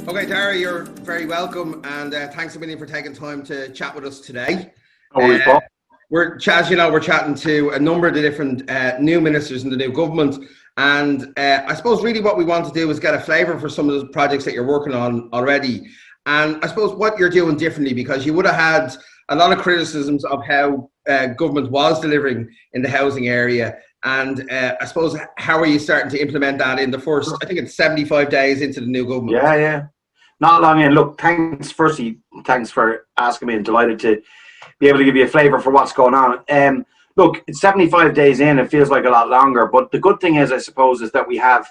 Okay, Darragh, you're very welcome, and thanks a million for taking time to chat with us today. Always, Paul. We're chatting to a number of the different new ministers in the new government, and I suppose really what we want to do is get a flavour for some of the projects that you're working on already, and I suppose what you're doing differently, because you would have had a lot of criticisms of how government was delivering in the housing area, and I suppose how are you starting to implement that in the first, I think it's 75 days into the new government? Yeah. Not long in. Look, thanks for asking me. I'm delighted to be able to give you a flavour for what's going on. Look, it's 75 days in. It feels like a lot longer, but the good thing is, I suppose, is that we have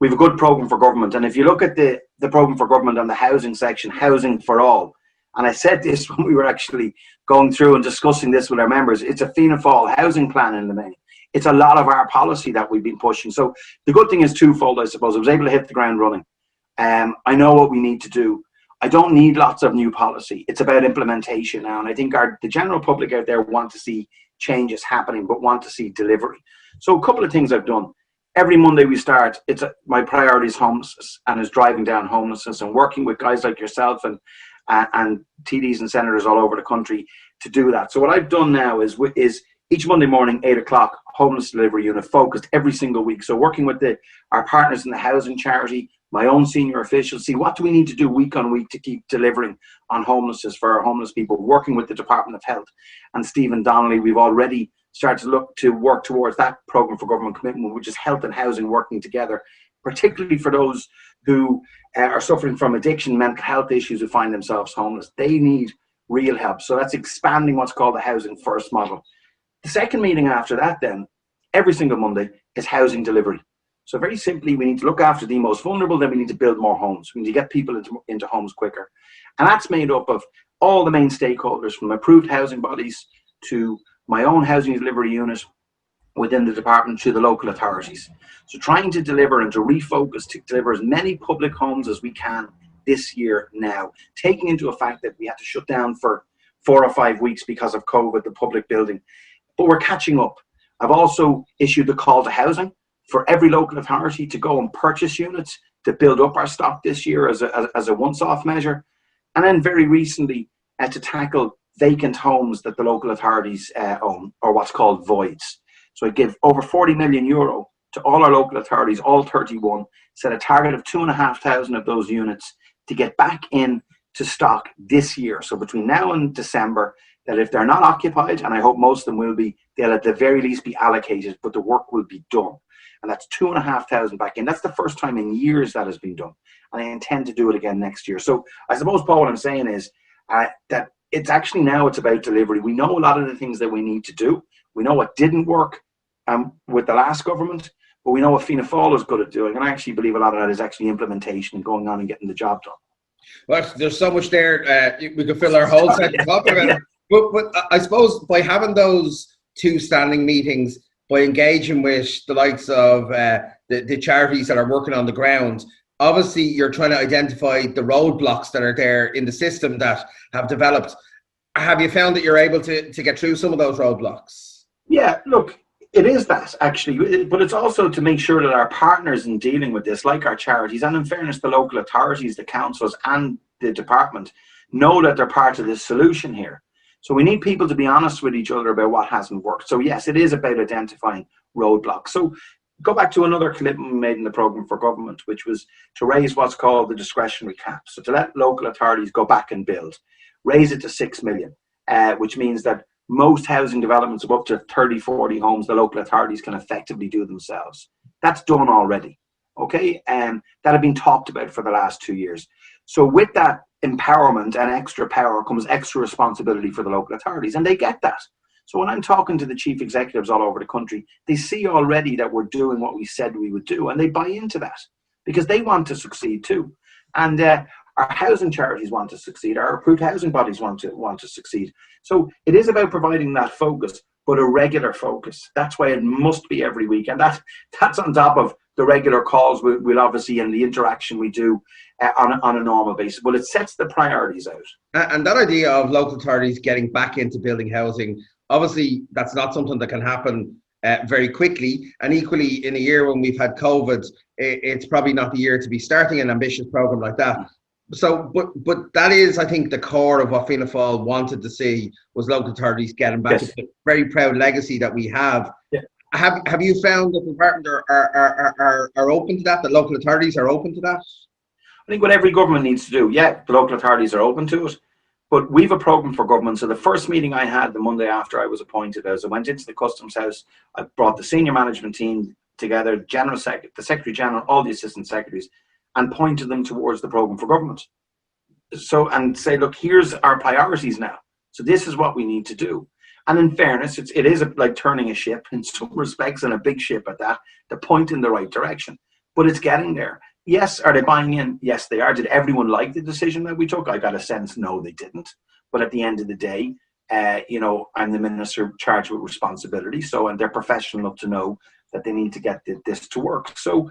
a good programme for government. And if you look at the programme for government on the housing section, Housing for All, and I said this when we were actually going through and discussing this with our members, it's a Fianna Fáil housing plan in the main. It's a lot of our policy that we've been pushing. So the good thing is twofold, I suppose. I was able to hit the ground running. I know what we need to do. I don't need lots of new policy. It's about implementation now. And I think the general public out there want to see changes happening, but want to see delivery. So a couple of things I've done. Every Monday we start, my priority is homelessness, and is driving down homelessness and working with guys like yourself and TDs and senators all over the country to do that. So what I've done now is each Monday morning, 8 o'clock, homeless delivery unit focused every single week. So working with our partners in the housing charity, my own senior officials, see what do we need to do week on week to keep delivering on homelessness for our homeless people, working with the Department of Health and Stephen Donnelly. We've already started to work towards that programme for government commitment, which is health and housing working together, particularly for those who are suffering from addiction, mental health issues, who find themselves homeless. They need real help. So that's expanding what's called the Housing First model. The second meeting after that then, every single Monday, is housing delivery. So very simply, we need to look after the most vulnerable, then we need to build more homes. We need to get people into homes quicker. And that's made up of all the main stakeholders, from approved housing bodies to my own housing delivery unit within the department to the local authorities. So trying to deliver and to refocus to deliver as many public homes as we can this year now, taking into a fact that we had to shut down for 4 or 5 weeks because of COVID, the public building. But we're catching up. I've also issued the call to housing for every local authority to go and purchase units to build up our stock this year as a once-off measure. And then very recently to tackle vacant homes that the local authorities own, or what's called voids. So I give over 40 million euro to all our local authorities, all 31, set a target of 2,500 of those units to get back in to stock this year. So between now and December, that if they're not occupied, and I hope most of them will be, they'll at the very least be allocated, but the work will be done. And that's 2,500 back in. That's the first time in years that has been done. And I intend to do it again next year. So I suppose, Paul, what I'm saying is that it's actually now it's about delivery. We know a lot of the things that we need to do. We know what didn't work with the last government, but we know what Fianna Fáil is good at doing. And I actually believe a lot of that is actually implementation and going on and getting the job done. Well, there's so much there. We could fill our whole set talking about it. But I suppose by having those two standing meetings, by engaging with the likes of the charities that are working on the ground, obviously you're trying to identify the roadblocks that are there in the system that have developed. Have you found that you're able to get through some of those roadblocks? Yeah, look, it is that actually, but it's also to make sure that our partners in dealing with this, like our charities, and in fairness, the local authorities, the councils and the department, know that they're part of this solution here. So we need people to be honest with each other about what hasn't worked. So yes, it is about identifying roadblocks. So go back to another commitment we made in the programme for government, which was to raise what's called the discretionary cap. So to let local authorities go back and build, raise it to 6 million, which means that most housing developments of up to 30, 40 homes, the local authorities can effectively do themselves. That's done already, okay? That had been talked about for the last 2 years. So with that empowerment and extra power comes extra responsibility for the local authorities, and they get that. So when I'm talking to the chief executives all over the country, they see already that we're doing what we said we would do, and they buy into that because they want to succeed too. And our housing charities want to succeed. Our approved housing bodies want to succeed. So it is about providing that focus, but a regular focus. That's why it must be every week, and that's on top of the regular calls we'll obviously and the interaction we do on a normal basis. But it sets the priorities out. And that idea of local authorities getting back into building housing, obviously that's not something that can happen very quickly. And equally, in a year when we've had COVID, it's probably not the year to be starting an ambitious program like that. But that is, I think, the core of what Fianna Fáil wanted to see was local authorities getting back. Yes. It's a very proud legacy that we have. Yeah. Have you found that the department are open to that? The local authorities are open to that? I think what every government needs to do, yeah, the local authorities are open to it, but we've a programme for government. So the first meeting I had the Monday after I was appointed, as I went into the Customs House, I brought the senior management team together, the Secretary General, all the Assistant Secretaries, and pointed them towards the programme for government. So, and say, look, here's our priorities now. So this is what we need to do. And in fairness, it is like turning a ship in some respects, and a big ship at that, to point in the right direction. But it's getting there. Yes, are they buying in? Yes, they are. Did everyone like the decision that we took? I got a sense, no, they didn't. But at the end of the day, I'm the minister charged with responsibility. So, and they're professional enough to know that they need to get this to work. So,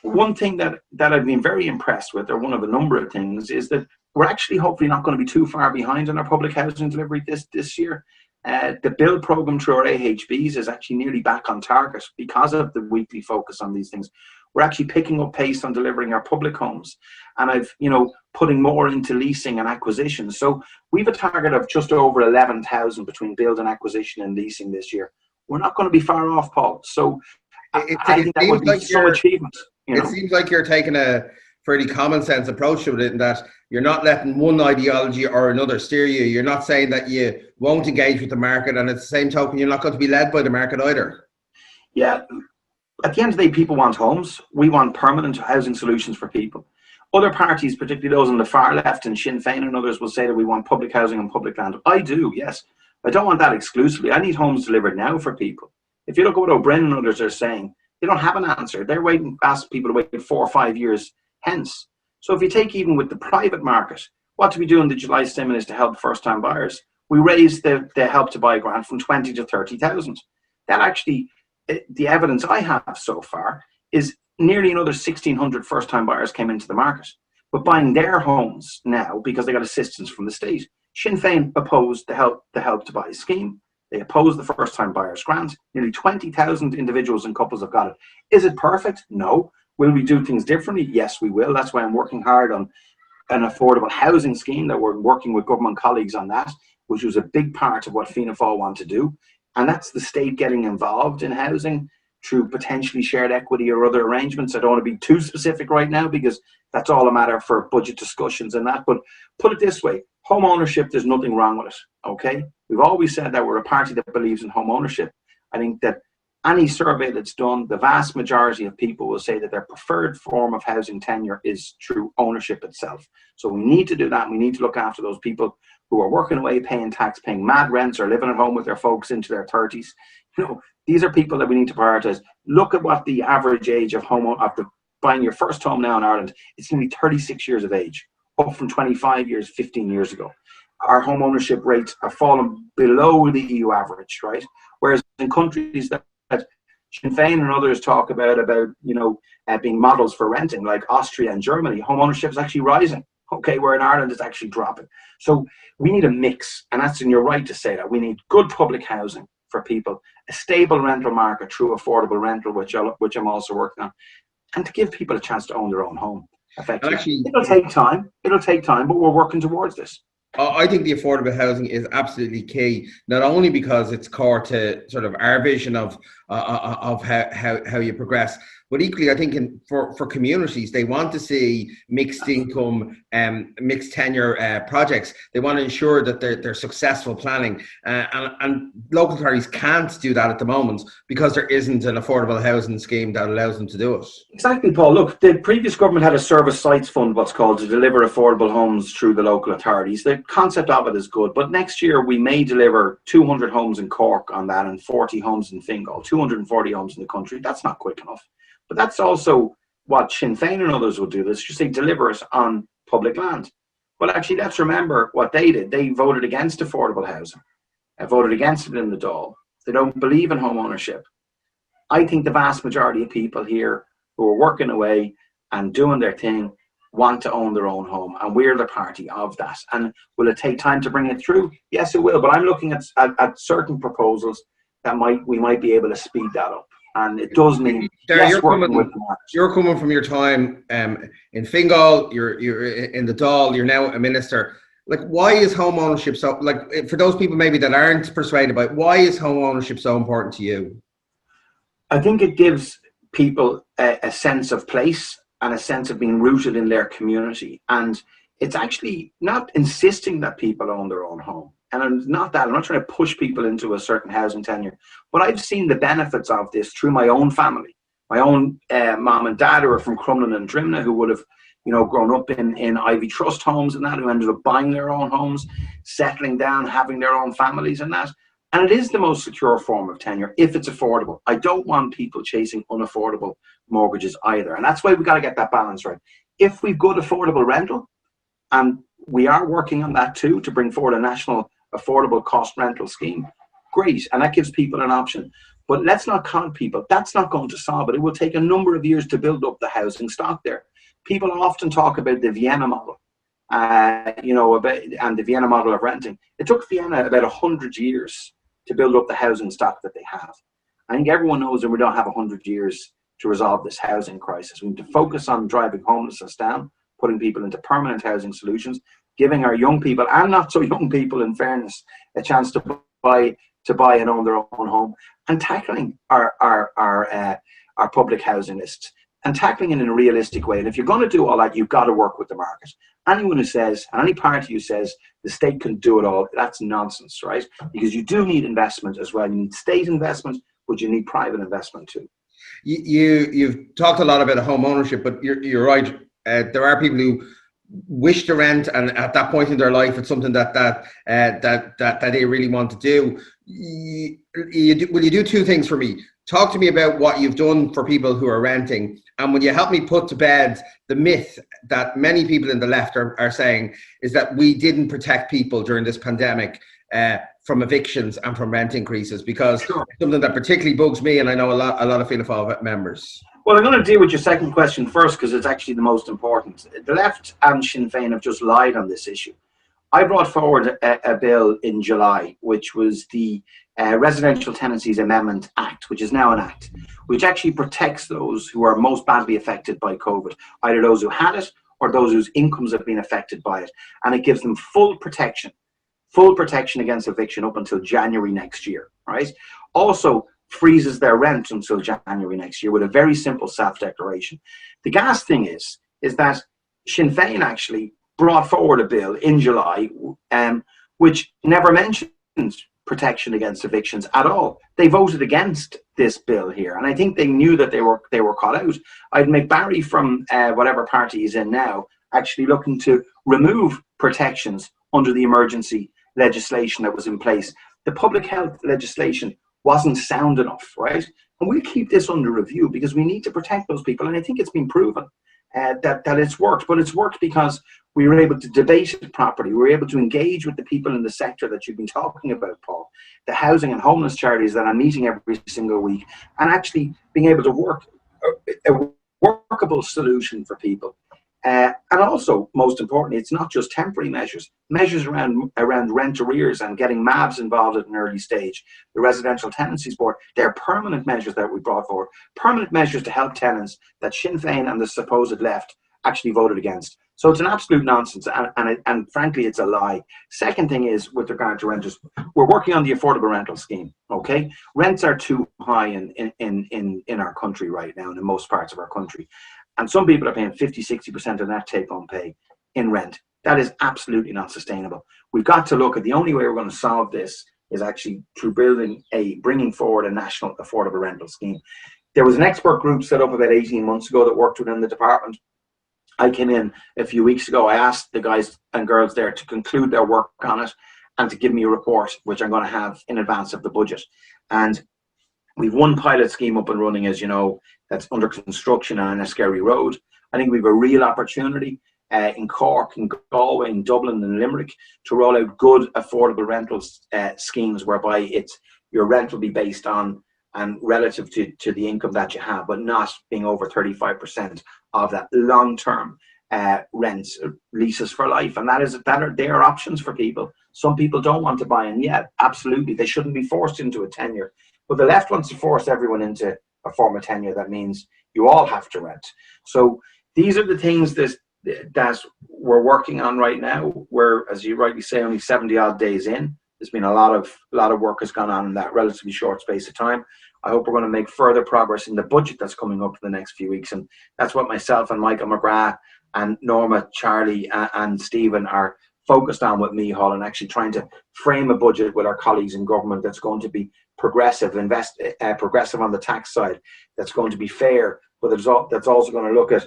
one thing that I've been very impressed with, or one of a number of things, is that we're actually hopefully not going to be too far behind on our public housing delivery this year. The build programme through our AHBs is actually nearly back on target because of the weekly focus on these things. We're actually picking up pace on delivering our public homes, and I've, putting more into leasing and acquisition. So we've a target of just over 11,000 between build and acquisition and leasing this year. We're not going to be far off, Paul. So I think that would be some achievement. It seems like you're taking a fairly common sense approach to it, in that you're not letting one ideology or another steer you. You're not saying that you won't engage with the market, and at the same token, you're not going to be led by the market either. Yeah. At the end of the day, people want homes. We want permanent housing solutions for people. Other parties, particularly those on the far left and Sinn Féin and others, will say that we want public housing and public land. I do, yes. I don't want that exclusively. I need homes delivered now for people. If you look at what O'Brien and others are saying, they don't have an answer. They're asking people to wait 4 or 5 years hence. So if you take even with the private market, what do we do in the July stimulus to help first-time buyers? We raised the help to buy grant from 20 to 30,000. That actually, the evidence I have so far is nearly another 1,600 first-time buyers came into the market, but buying their homes now because they got assistance from the state. Sinn Féin opposed the help to buy scheme. They opposed the first-time buyers grant. Nearly 20,000 individuals and couples have got it. Is it perfect? No. Will we do things differently? Yes, we will. That's why I'm working hard on an affordable housing scheme, that we're working with government colleagues on that, which was a big part of what Fianna Fáil want to do. And that's the state getting involved in housing through potentially shared equity or other arrangements. I don't want to be too specific right now because that's all a matter for budget discussions and that. But put it this way, home ownership, there's nothing wrong with it, okay? We've always said that we're a party that believes in home ownership. I think that any survey that's done, the vast majority of people will say that their preferred form of housing tenure is through ownership itself. So we need to do that. And we need to look after those people who are working away, paying tax, paying mad rents, or living at home with their folks into their 30s. These are people that we need to prioritise. Look at what the average age of after buying your first home now in Ireland, it's nearly 36 years of age, up from 25 years, 15 years ago. Our home ownership rates are falling below the EU average, right? Whereas in countries that Sinn Féin and others talk about being models for renting, like Austria and Germany, home ownership is actually rising. Okay, where in Ireland it's actually dropping. So we need a mix, and and you're right to say that. We need good public housing for people, a stable rental market through affordable rental, which I'm also working on, and to give people a chance to own their own home. Effectively, actually, it'll take time, but we're working towards this. I think the affordable housing is absolutely key, not only because it's core to sort of our vision of how you progress, but equally, I think for communities, they want to see mixed income, mixed tenure projects. They want to ensure that they're successful planning, and local authorities can't do that at the moment because there isn't an affordable housing scheme that allows them to do it. Exactly, Paul. Look, the previous government had a service sites fund, what's called, to deliver affordable homes through the local authorities. The concept of it is good, but next year we may deliver 200 homes in Cork on that and 40 homes in Fingal, 240 homes in the country. That's not quick enough. But that's also what Sinn Féin and others will do. This just say deliver it on public land. Well, actually, let's remember what they did. They voted against affordable housing. They voted against it in the Dáil. They don't believe in home ownership. I think the vast majority of people here who are working away and doing their thing want to own their own home, and we're the party of that. And will it take time to bring it through? Yes, it will. But I'm looking at certain proposals that we might be able to speed that up. And it does mean Darragh, working with the market. You're coming from your time in Fingal, you're in the Dáil, you're now a minister. Like, why is home ownership so, like, for those people maybe that aren't persuaded by it, why is home ownership so important to you? I think it gives people a sense of place and a sense of being rooted in their community. And it's actually not insisting that people own their own home. And I'm not trying to push people into a certain housing tenure, but I've seen the benefits of this through my own family. My own mom and dad who are from Crumlin and Drimna, who would have, grown up in Ivy Trust homes and that, who ended up buying their own homes, settling down, having their own families and that. And it is the most secure form of tenure if it's affordable. I don't want people chasing unaffordable mortgages either. And that's why we've got to get that balance right. If we've got affordable rental, and we are working on that too, to bring forward a national affordable cost rental scheme, great. And that gives people an option. But let's not con people. That's not going to solve it. It will take a number of years to build up the housing stock there. People often talk about the Vienna model, and the Vienna model of renting. It took Vienna about 100 years to build up the housing stock that they have. I think everyone knows that we don't have 100 years to resolve this housing crisis. We need to focus on driving homelessness down, putting people into permanent housing solutions, giving our young people, and not so young people in fairness, a chance to buy and own their own home, and tackling our public housing lists, and tackling it in a realistic way. And if you're going to do all that, you've got to work with the market. Anyone who says, and any party who says the state can do it all, that's nonsense, right? Because you do need investment as well. You need state investment, but you need private investment too. You've talked a lot about home ownership, but you're right. There are people who wish to rent, and at that point in their life, it's something that they really want to do. Will you do two things for me? Talk to me about what you've done for people who are renting, and will you help me put to bed the myth that many people in the left are saying, is that we didn't protect people during this pandemic from evictions and from rent increases? Because Sure. It's something that particularly bugs me, and I know a lot of Fianna Fáil members. Well, I'm going to deal with your second question first, because it's actually the most important. The left and Sinn Féin have just lied on this issue. I brought forward a bill in July, which was the Residential Tenancies Amendment Act, which is now an act, which actually protects those who are most badly affected by COVID, either those who had it or those whose incomes have been affected by it. And it gives them full protection against eviction up until January next year, right? Also freezes their rent until January next year with a very simple self-declaration. The gas thing is that Sinn Féin actually brought forward a bill in July which never mentions protection against evictions at all. They voted against this bill here, and I think they knew that they were caught out. I'd make Barry from whatever party he's in now actually looking to remove protections under the emergency legislation that was in place. The public health legislation wasn't sound enough, right? And we'll keep this under review because we need to protect those people, and I think it's been proven that it's worked. But it's worked because we were able to debate it properly. We were able to engage with the people in the sector that you've been talking about, Paul, the housing and homeless charities that I'm meeting every single week, and actually being able to work a workable solution for people. And also, most importantly, it's not just temporary measures around rent arrears and getting MABs involved at an early stage. The Residential Tenancies Board, they're permanent measures that we brought forward, permanent measures to help tenants that Sinn Féin and the supposed left actually voted against. So it's an absolute nonsense, and frankly, it's a lie. Second thing is, with regard to renters, we're working on the affordable rental scheme, okay? Rents are too high in our country right now, and in most parts of our country. And some people are paying 50-60% of that take-home pay in rent. That is absolutely not sustainable. We've got to look at the only way we're going to solve this is actually through bringing forward a national affordable rental scheme. There was an expert group set up about 18 months ago that worked within the department. I came in a few weeks ago. I asked the guys and girls there to conclude their work on it and to give me a report, which I'm going to have in advance of the budget. And we've one pilot scheme up and running, as you know, that's under construction on Enniskerry Road. I think we have a real opportunity in Cork, in Galway, in Dublin, and Limerick to roll out good affordable rental schemes whereby your rent will be based on and relative to the income that you have, but not being over 35% of that long-term rents, leases for life. And they are options for people. Some people don't want to buy in yet. Absolutely, they shouldn't be forced into a tenure. But the left wants to force everyone into a form of tenure that means you all have to rent. So these are the things that we're working on right now. We're, as you rightly say, only 70 odd days in. There's been a lot of work has gone on in that relatively short space of time. I hope we're going to make further progress in the budget that's coming up in the next few weeks. And that's what myself and Michael McGrath and Norma, Charlie and Stephen are focused on with Micheál, and actually trying to frame a budget with our colleagues in government that's going to be progressive, progressive on the tax side, that's going to be fair, but that's also going to look at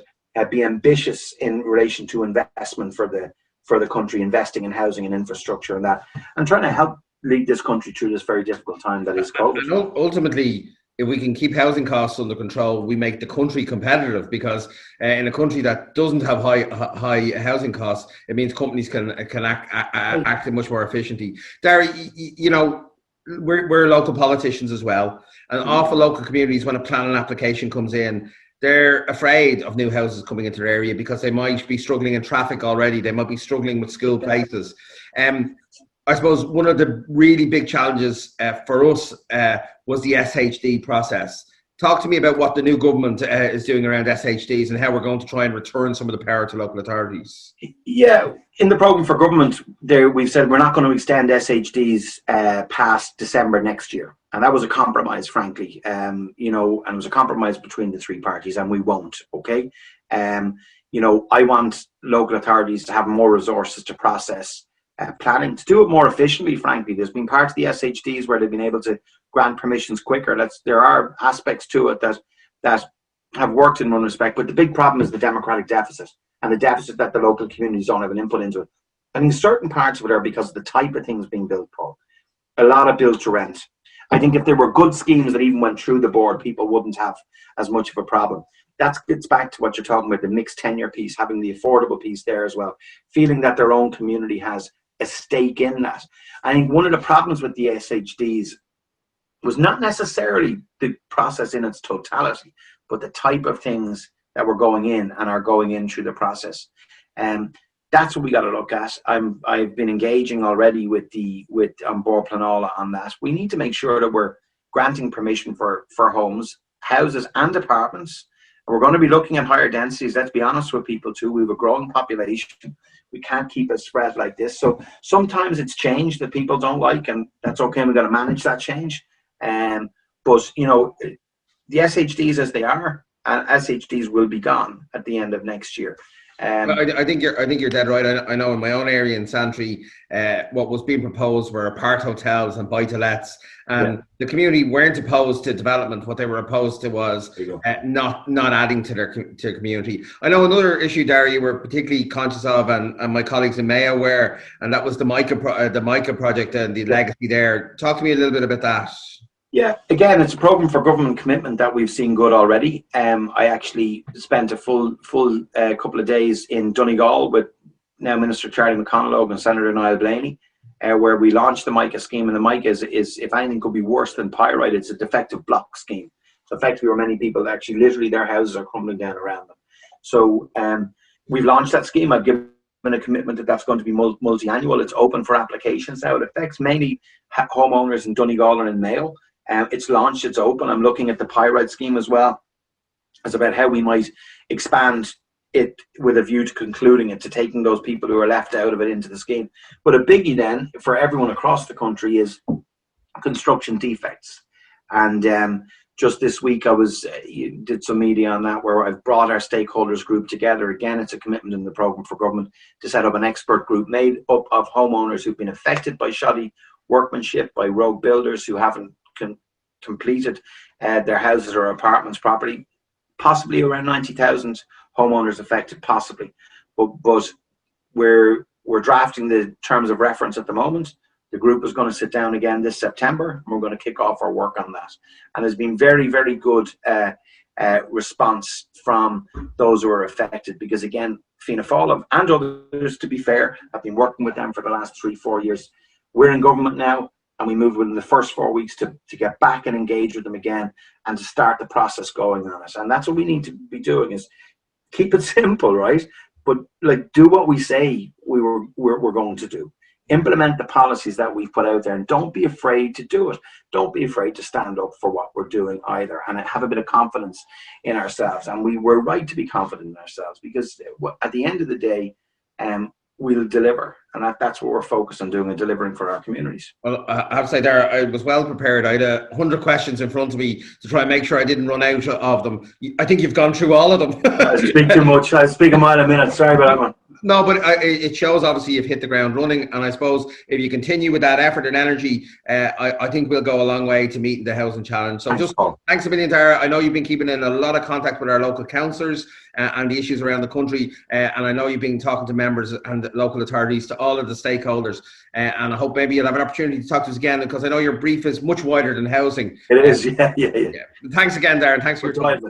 be ambitious in relation to investment for the country, investing in housing and infrastructure and that, and trying to help lead this country through this very difficult time that is COVID. And ultimately, if we can keep housing costs under control, we make the country competitive, because in a country that doesn't have high housing costs, it means companies can act much more efficiently. Darragh, you know, we're local politicians as well, and awful local communities, when a planning application comes in, they're afraid of new houses coming into their area because they might be struggling in traffic already. They might be struggling with school places. I suppose one of the really big challenges for us was the SHD process. Talk to me about what the new government is doing around SHDs and how we're going to try and return some of the power to local authorities. Yeah, in the programme for government, we've said we're not going to extend SHDs past December next year. And that was a compromise, frankly, you know, and it was a compromise between the three parties, and we won't, okay? You know, I want local authorities to have more resources to process planning, to do it more efficiently, frankly. There's been parts of the SHDs where they've been able to grant permissions quicker. There are aspects to it that have worked in one respect, but the big problem is the democratic deficit, and the deficit that the local communities don't have an input into it. I mean, certain parts of it are because of the type of things being built, Paul. A lot of build to rent. I think if there were good schemes that even went through the board, people wouldn't have as much of a problem. That gets back to what you're talking about, the mixed tenure piece, having the affordable piece there as well, feeling that their own community has a stake in that. I think one of the problems with the SHDs was not necessarily the process in its totality, but the type of things that were going in and are going in through the process. That's what we got to look at. I've been engaging already with Bord Pleanála on that. We need to make sure that we're granting permission for homes, houses and apartments. And we're going to be looking at higher densities. Let's be honest with people too. We have a growing population. We can't keep it spread like this. So sometimes it's change that people don't like, and that's okay. We've got to manage that change. But you know, the SHDs as they are, and SHDs will be gone at the end of next year. I think you're dead right. I know in my own area in Santry, what was being proposed were apart hotels and buy-to-lets, and the community weren't opposed to development. What they were opposed to was not adding to their community. I know another issue, Darragh, you were particularly conscious of, and my colleagues in Mayo were, and that was the Mica Project and the legacy there. Talk to me a little bit about that. Yeah, again, it's a programme for government commitment that we've seen good already. I actually spent a full couple of days in Donegal with now Minister Charlie McAuliffe and Senator Niall Blaney, where we launched the Mica scheme. And the Mica is, if anything could be worse than pyrite, it's a defective block scheme. So effectively, where many people actually literally their houses are crumbling down around them. So we've launched that scheme. I've given a commitment that's going to be multi-annual. It's open for applications now. It affects mainly homeowners in Donegal and in Mayo. It's launched, it's open. I'm looking at the pyrite scheme as well, as about how we might expand it with a view to concluding it, to taking those people who are left out of it into the scheme. But a biggie then for everyone across the country is construction defects. And just this week I did some media on that, where I've brought our stakeholders group together. Again, it's a commitment in the programme for government to set up an expert group made up of homeowners who've been affected by shoddy workmanship, by rogue builders who haven't completed their houses or apartments properly. Possibly around 90,000 homeowners affected, possibly. But we're drafting the terms of reference at the moment. The group is going to sit down again this September, and we're going to kick off our work on that. And there's been very, very good response from those who are affected, because again, Fianna Fáil and others, to be fair, have been working with them for the last 3-4 years. We're in government now, and we moved within the first 4 weeks to get back and engage with them again, and to start the process going on it. And that's what we need to be doing, is keep it simple, right? But like, do what we say we're going to do. implement the policies that we've put out there, and don't be afraid to do it. Don't be afraid to stand up for what we're doing either, and have a bit of confidence in ourselves. And we're right to be confident in ourselves, because at the end of the day, we'll deliver, and that's what we're focused on doing, and delivering for our communities. Well, I have to say there, I was well prepared. I had 100 questions in front of me to try and make sure I didn't run out of them. I think you've gone through all of them. I speak too much. I speak a mile a minute. Sorry about that, man. No, but it shows obviously you've hit the ground running, and I suppose if you continue with that effort and energy, I think we'll go a long way to meeting the housing challenge. So thanks a million, Darragh. I know you've been keeping in a lot of contact with our local councillors and the issues around the country, and I know you've been talking to members and local authorities, to all of the stakeholders, and I hope maybe you'll have an opportunity to talk to us again, because I know your brief is much wider than housing. It is, yeah. Thanks again, Darragh, and thanks for your time.